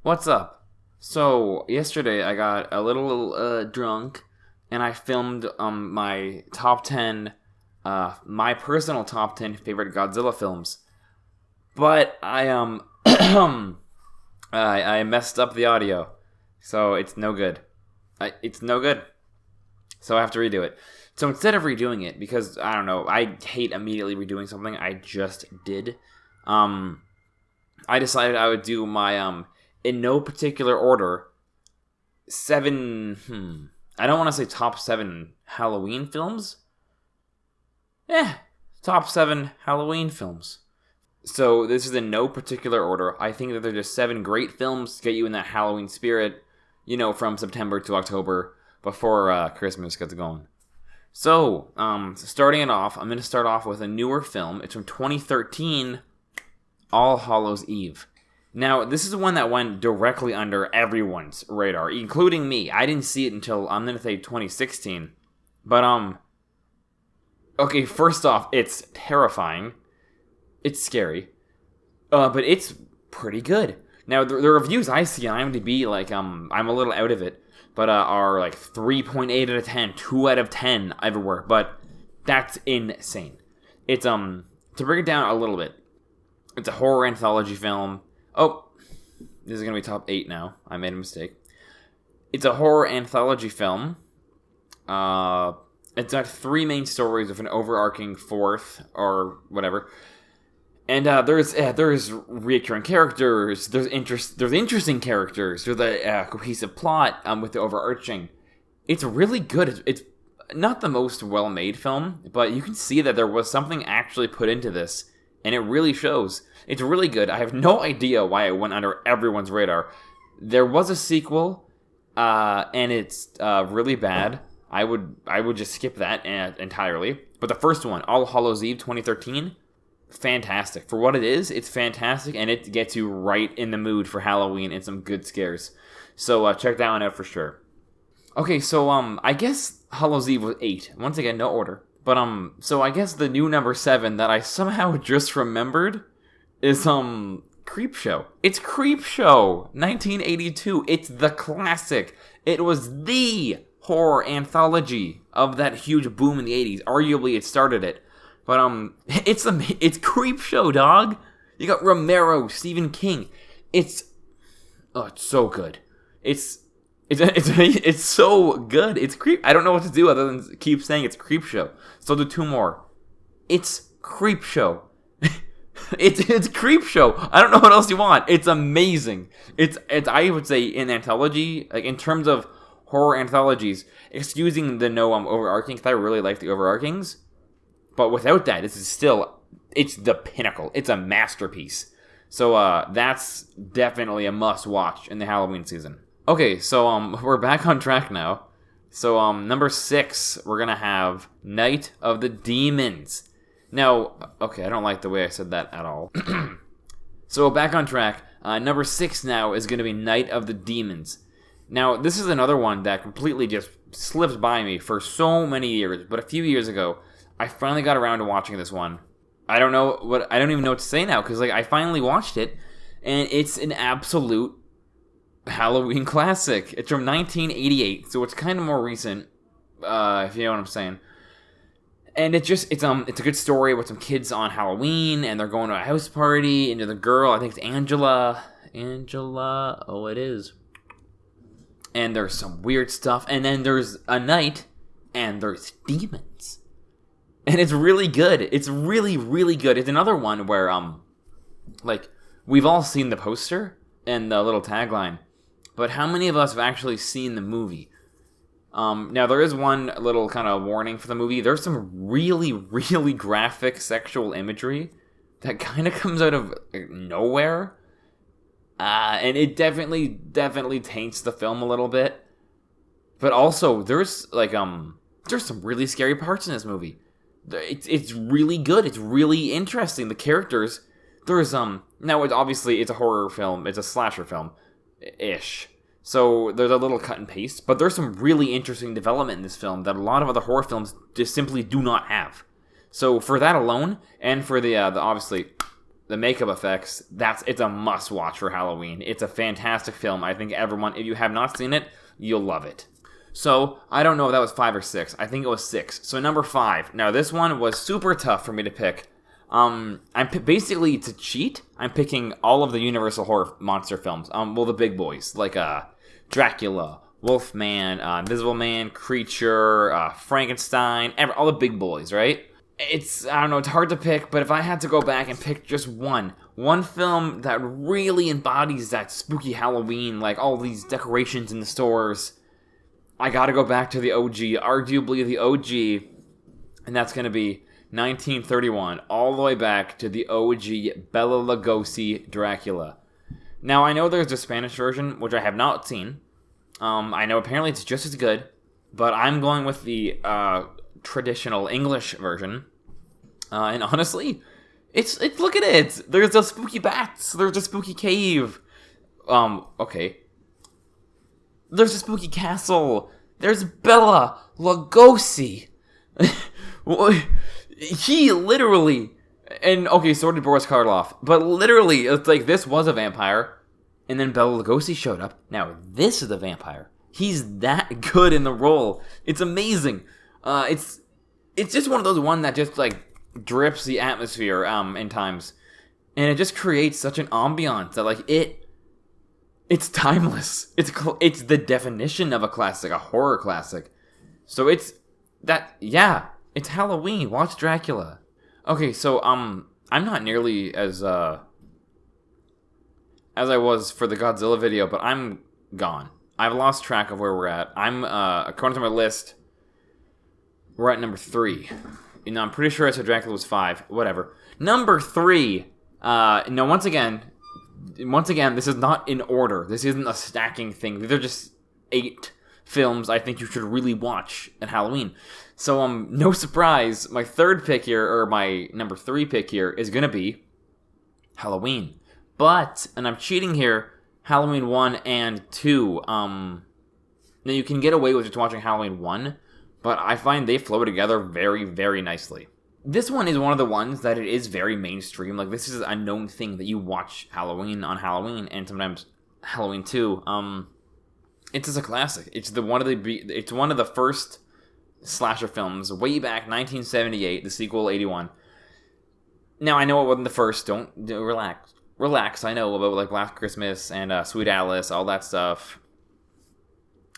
What's up? So, yesterday I got a little drunk and I filmed my top 10, my personal top 10 favorite Godzilla films. But I messed up the audio. So, it's no good. It's no good. So, I have to redo it. So, instead of redoing it, because, I don't know, I hate immediately redoing something I just did, I decided I would do my, in no particular order, I don't want to say top 7 Halloween films. Top 7 Halloween films. So this is in no particular order. I think that they're just 7 great films to get you in that Halloween spirit, from September to October before Christmas gets going. So, starting it off, I'm going to start off with a newer film. It's from 2013, All Hallows Eve. Now, this is the one that went directly under everyone's radar, including me. I didn't see it until, I'm going to say 2016. But, okay, first off, it's terrifying. It's scary. But it's pretty good. Now, the reviews I see on IMDb, I'm a little out of it, but are 3.8 out of 10, 2 out of 10 everywhere. But that's insane. It's, to break it down a little bit, it's a horror anthology film. Oh, this is going to be top 8 now. I made a mistake. It's a horror anthology film. It's got 3 main stories with an overarching 4th, or whatever. And there's recurring characters. There's interesting characters. There's a cohesive plot with the overarching. It's really good. It's not the most well-made film, but you can see that there was something actually put into this, and it really shows. It's really good. I have no idea why it went under everyone's radar. There was a sequel, and it's really bad. I would just skip that entirely. But the first one, All Hallows Eve 2013, fantastic. For what it is, it's fantastic, and it gets you right in the mood for Halloween and some good scares. So check that one out for sure. Okay, so I guess Hallows Eve was 8. Once again, no order. But so I guess the new number 7 that I somehow just remembered is Creepshow. It's Creepshow, 1982. It's the classic. It was the horror anthology of that huge boom in the 80s. Arguably, it started it. But it's Creepshow, dog. You got Romero, Stephen King. It's so good. It's so good. It's I don't know what to do other than keep saying it's Creepshow. So do 2 more. It's Creepshow. It's Creepshow. I don't know what else you want. It's amazing. It's I would say in anthology, in terms of horror anthologies, excusing the no overarching, because I really like the overarchings. But without that, it's the pinnacle. It's a masterpiece. So that's definitely a must watch in the Halloween season. Okay, so we're back on track now. So number 6, we're gonna have Night of the Demons. Now, okay, I don't like the way I said that at all. So back on track. Number 6 now is going to be Night of the Demons. Now, this is another one that completely just slipped by me for so many years. But a few years ago, I finally got around to watching this one. I don't even know what to say now, because I finally watched it, and it's an absolute Halloween classic. It's from 1988, so it's kind of more recent, if you know what I'm saying. And it's a good story with some kids on Halloween, and they're going to a house party, and the girl, I think it's Angela, oh it is. And there's some weird stuff, and then there's a night, and there's demons. And it's really good. It's really, really good. It's another one where, we've all seen the poster and the little tagline, but how many of us have actually seen the movie? Now, there is one little kind of warning for the movie. There's some really, really graphic sexual imagery that kind of comes out of nowhere. And it definitely taints the film a little bit. But also, there's some really scary parts in this movie. It's really good. It's really interesting. The characters, now it's a horror film. It's a slasher film-ish. So there's a little cut and paste, but there's some really interesting development in this film that a lot of other horror films just simply do not have. So for that alone, and for the obviously the makeup effects, it's a must watch for Halloween. It's a fantastic film. I think everyone, if you have not seen it, you'll love it. So, I don't know if that was 5 or 6. I think it was 6. So, number 5. Now, this one was super tough for me to pick. Basically, to cheat, I'm picking all of the Universal horror monster films. Well, the big boys, like Dracula, Wolfman, Invisible Man, Creature, Frankenstein, all the big boys, right? It's hard to pick, but if I had to go back and pick just one film that really embodies that spooky Halloween, like all these decorations in the stores, I gotta go back to the OG, arguably the OG, and that's gonna be 1931, all the way back to the OG Bela Lugosi Dracula. Now, I know there's a Spanish version, which I have not seen. I know apparently it's just as good, but I'm going with the traditional English version. And honestly, it's look at it. There's the spooky bats. There's a spooky cave. Okay. There's a spooky castle. There's Bela Lugosi. He literally, and okay, so did Boris Karloff, but literally, it's like this was a vampire, and then Bela Lugosi showed up. Now this is the vampire. He's that good in the role. It's amazing. It's just one of those that just like drips the atmosphere in times, and it just creates such an ambiance that like it's timeless. It's the definition of a classic, a horror classic. So it's Halloween. Watch Dracula. Okay, so I'm not nearly as I was for the Godzilla video, but I'm gone. I've lost track of where we're at. I'm according to my list, we're at number 3. I'm pretty sure I said Dracula was 5. Whatever. Number 3. No, once again, this is not in order. This isn't a stacking thing. These are just 8 films I think you should really watch at Halloween. So, no surprise, my third pick here, or my number 3 pick here, is gonna be Halloween. But, and I'm cheating here, Halloween 1 and 2. Now you can get away with just watching Halloween 1, but I find they flow together very, very nicely. This one is one of the ones that it is very mainstream. Like, this is a known thing that you watch Halloween on Halloween, and sometimes Halloween 2. It's just a classic. It's one of the first slasher films, way back 1978, the sequel 81. Now, I know it wasn't the first. Don't relax. I know about like Last Christmas and Sweet Alice, all that stuff.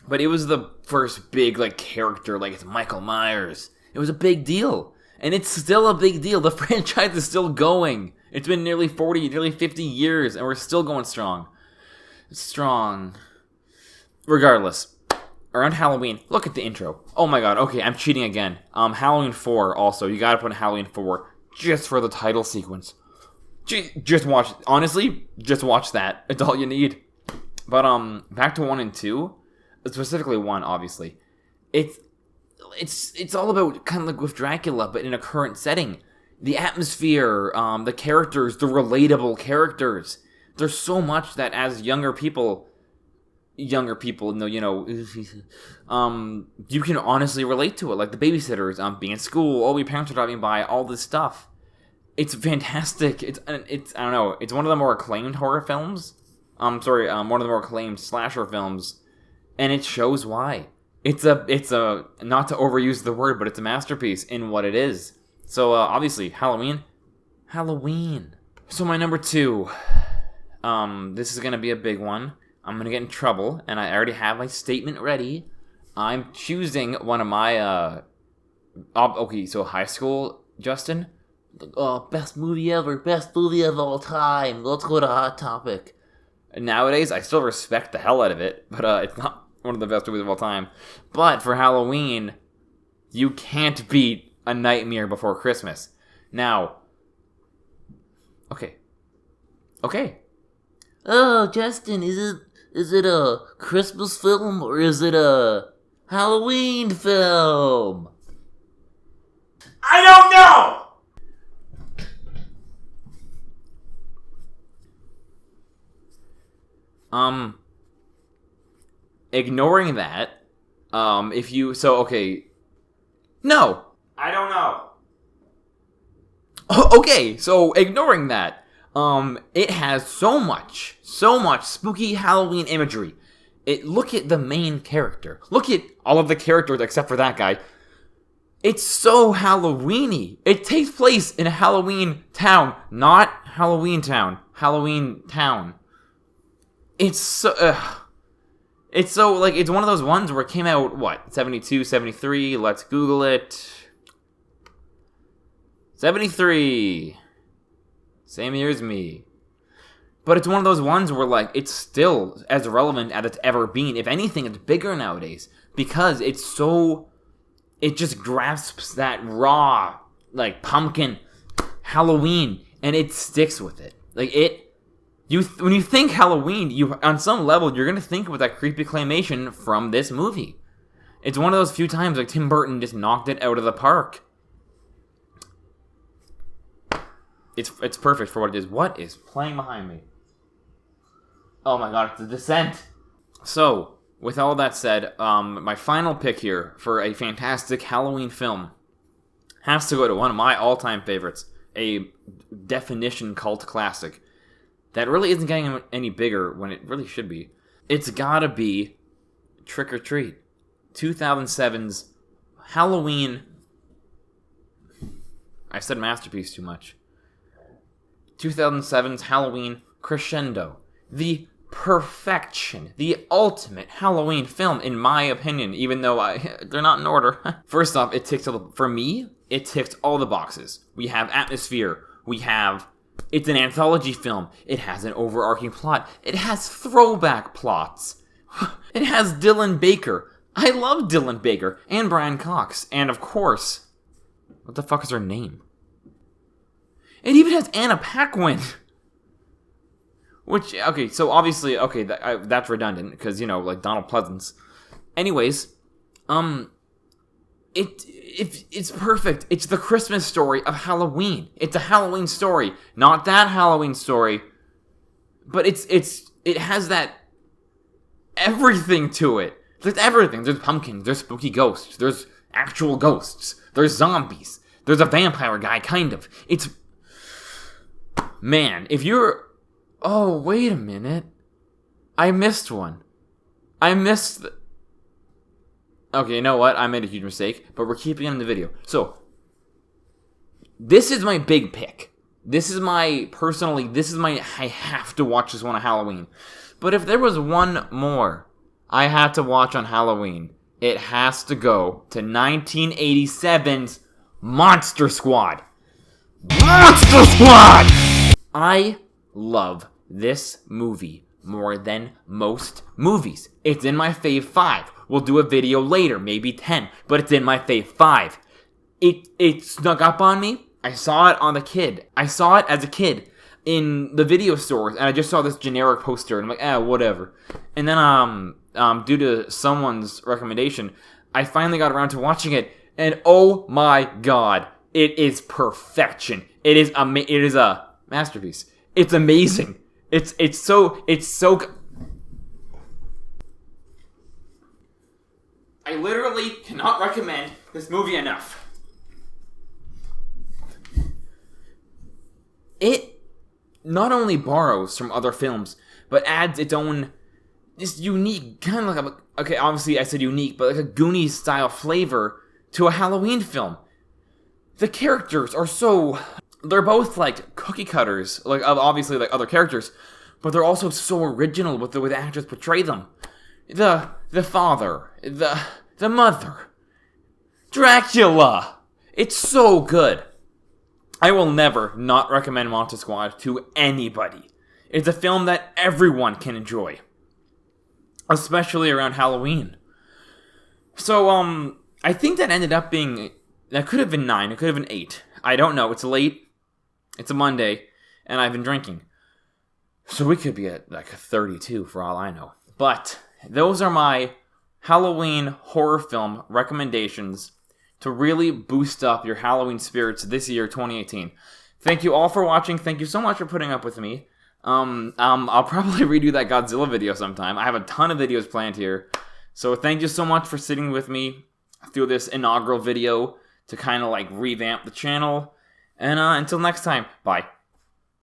But it was the first big like character, like it's Michael Myers. It was a big deal. And it's still a big deal. The franchise is still going. It's been nearly 50 years, and we're still going strong. Regardless, around Halloween, look at the intro. Oh my god, okay, I'm cheating again. Halloween 4 also. You gotta put in Halloween 4 just for the title sequence. Just watch, honestly, just watch that. It's all you need. But, back to 1 and 2, specifically 1, obviously. It's all about kind of like with Dracula, but in a current setting. The atmosphere, the characters, the relatable characters. There's so much that as younger people, you can honestly relate to it. Like the babysitters, being in school, all your parents are driving by, all this stuff. It's fantastic. It's I don't know. It's one of the more acclaimed horror films. One of the more acclaimed slasher films, and it shows why. It's a not to overuse the word, but it's a masterpiece in what it is. So obviously Halloween. So my number 2. This is gonna be a big one. I'm gonna get in trouble, and I already have my statement ready. I'm choosing one of my so high school, Justin. Best movie ever, best movie of all time. Let's go to Hot Topic. Nowadays, I still respect the hell out of it, but it's not one of the best movies of all time. But for Halloween, you can't beat A Nightmare Before Christmas. Now, okay. Oh, Justin, is it a Christmas film or is it a Halloween film? I don't know! Ignoring that, no, I don't know. Okay, so ignoring that, It has so much spooky Halloween imagery. Look at the main character. Look at all of the characters except for that guy. It's so Halloween-y. It takes place in a Halloween town, not Halloween Town. Halloween Town. It's so, it's one of those ones where it came out, 72, 73? Let's Google it. 73. Same year as me. But it's one of those ones where, it's still as relevant as it's ever been. If anything, it's bigger nowadays. Because it just grasps that raw, pumpkin Halloween, and it sticks with it. When you think Halloween, on some level, you're gonna think with that creepy claymation from this movie. It's one of those few times Tim Burton just knocked it out of the park. It's perfect for what it is. What is playing behind me? Oh my god, it's The Descent. So, with all that said, my final pick here for a fantastic Halloween film has to go to one of my all-time favorites, a definition cult classic that really isn't getting any bigger when it really should be. It's gotta be Trick or Treat, 2007's Halloween. I said masterpiece too much. 2007's Halloween crescendo. The perfection. The ultimate Halloween film, in my opinion, even though they're not in order. First off, it ticks all the boxes. We have atmosphere. It's an anthology film. It has an overarching plot. It has throwback plots. It has Dylan Baker. I love Dylan Baker and Brian Cox. And of course, what the fuck is her name? It even has Anna Paquin. Which, okay, so obviously, that's redundant, because, Donald Pleasance. Anyways, it's perfect. It's the Christmas story of Halloween. It's a Halloween story, not that Halloween story. But it has that everything to it. There's everything. There's pumpkins, there's spooky ghosts, there's actual ghosts, there's zombies, there's a vampire guy, kind of. Man, if you're... Oh, wait a minute. I missed one. Okay, you know what? I made a huge mistake, but we're keeping it in the video. So, this is my big pick. I have to watch this one on Halloween. But if there was one more I had to watch on Halloween, it has to go to 1987's Monster Squad. Monster Squad! I love this movie more than most movies. It's in my fave 5. We'll do a video later, maybe 10, but it's in my fave 5. It snuck up on me. I saw it as a kid in the video stores, and I just saw this generic poster, and I'm like, whatever. And then, due to someone's recommendation, I finally got around to watching it, and oh my god, it is perfection. It is a masterpiece. It's amazing. It's so I literally cannot recommend this movie enough. It not only borrows from other films, but adds its own, this unique, kind of obviously I said unique, but like a Goonies style flavor to a Halloween film. The characters are they're both like cookie cutters, obviously like other characters, but they're also so original with the way the actors portray them. The father, the mother, Dracula. It's so good. I will never not recommend Monster Squad to anybody. It's a film that everyone can enjoy, especially around Halloween. So, I think that ended up being, that could have been 9, it could have been 8. I don't know, it's late, it's a Monday, and I've been drinking. So we could be at like a 32 for all I know. But those are my Halloween horror film recommendations to really boost up your Halloween spirits this year, 2018. Thank you all for watching. Thank you so much for putting up with me. I'll probably redo that Godzilla video sometime. I have a ton of videos planned here. So thank you so much for sitting with me through this inaugural video to kind of like revamp the channel. And until next time, bye.